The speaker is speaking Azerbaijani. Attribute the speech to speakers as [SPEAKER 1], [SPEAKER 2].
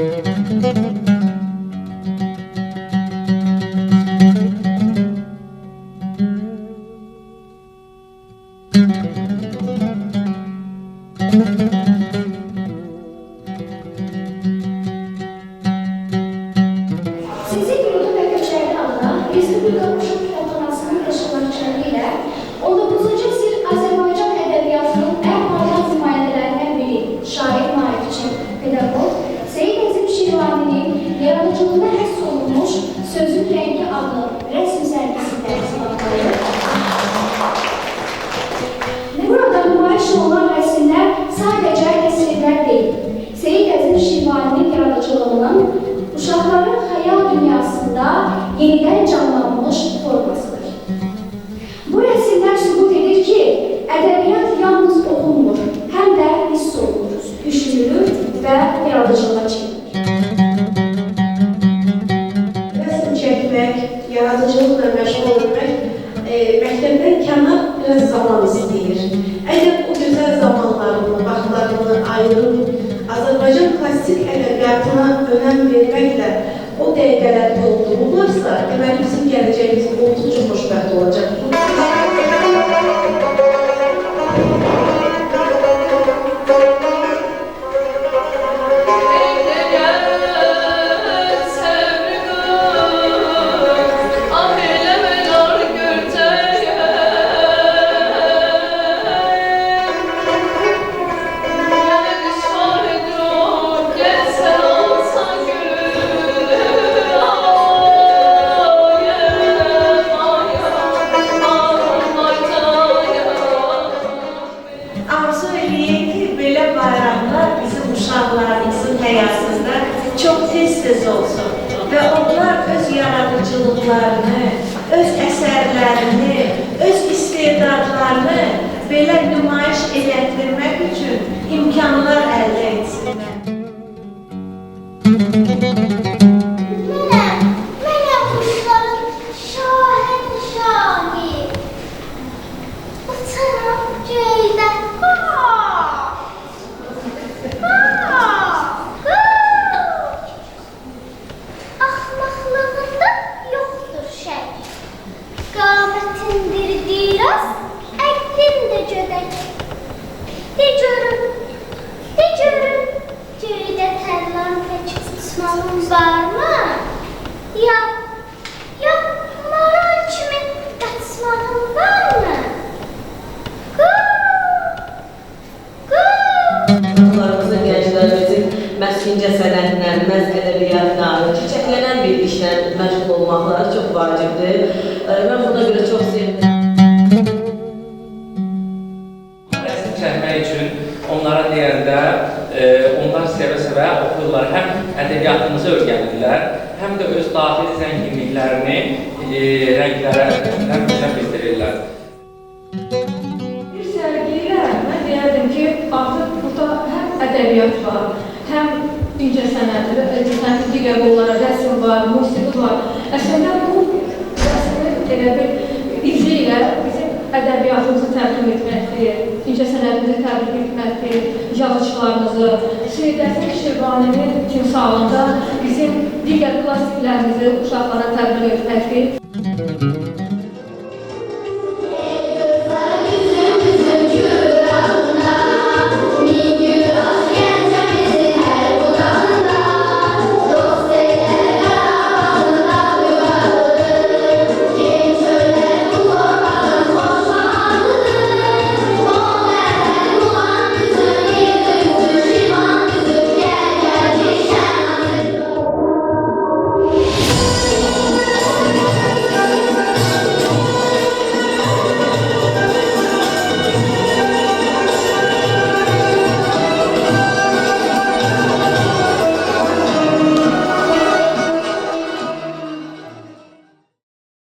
[SPEAKER 1] Sizi yurdun ve köçerli adına Respublika Uşaq Kitabxanasının təşkilatçılığı ilə 19-cu əsr Azərbaycan ədəbiyyatının ən parlaq nümayəndələrindən biri, şair, maarifçi, pedaqog Seyid Əzim Şirvaninin yaradıcılığına həsr olunmuş Sözün Rəngi adlı rəsm sərgisi təqdimatları. Burada nümayiş olunan rəsmlər sadəcə təsvirlər deyil, Seyid Əzim Şirvaninin yaradıcılığının uşaqların xəyal dünyasında yenidən canlanmış formasıdır. Bu rəsmlər sübut edir ki, ədəbiyyat yalnız oxunmur, həm də hiss olunur, düşünülür və yaradıcılığa çevrilir.
[SPEAKER 2] Rəsm çəkmək, yaradıcılıqla məşğul olmaq məktəbdən kənar biraz zaman istəyir. Əgər o gözəl zamanlarını, vaxtlarını ayırıb Azərbaycan klassik ədəbiyyatına önəm verməklə o dəqiqələri doldururlarsa, deməli bizim gələcəyimiz olduqca xoşbəxt olacaq. Bayramlar bizim uşaqlarımızın həyatında çox tez-tez olsun və onlar öz yaradıcılıqlarını, öz əsərlərini, öz istedadlarını belə nümayiş elətdirmək üçün imkanlar əldə etsinlər.
[SPEAKER 3] Mənəm quşların şahənşahı, uçaram göydə. Axmaqlığında yoxdur şək. Qamətindir diraz, əqlim də gödək. De görüm, göydə tərlan tək çıxmağın varmı? Ya maral kimi qaçmağın varmı?
[SPEAKER 4] Uşaqlarımızın, gənclərimizin məhz incəsənətlə, məhz ədəbiyyatla, çiçəklənən bir işlə məşğul olmaqları çox vacibdir. Mən buna görə çox sevindim.
[SPEAKER 5] Rəsm çəkmək üçün onlara deyəndə, onlar sevə-sevə oxuyurlar. Həm ədəbiyyatımızı öyrənirlər, həm də öz daxili zənginliklərini rənglərə bildirirlər.
[SPEAKER 2] Bir sərgilə mən deyərdim ki, artıq burada həm ədəbiyyat var, həm incəsənət, digər qollara rəsm var, musiqi var. Əslində bu rəsmin elə bir izi ilə bizim ədəbiyyatımızı təqdim etməkdir, incəsənətimizi təqdim etməkdir, yazıçılarımızı, Seyid Əzim Şirvaninin timsalında bizim digər klassiklərimizi uşaqlara təqdim etməkdir.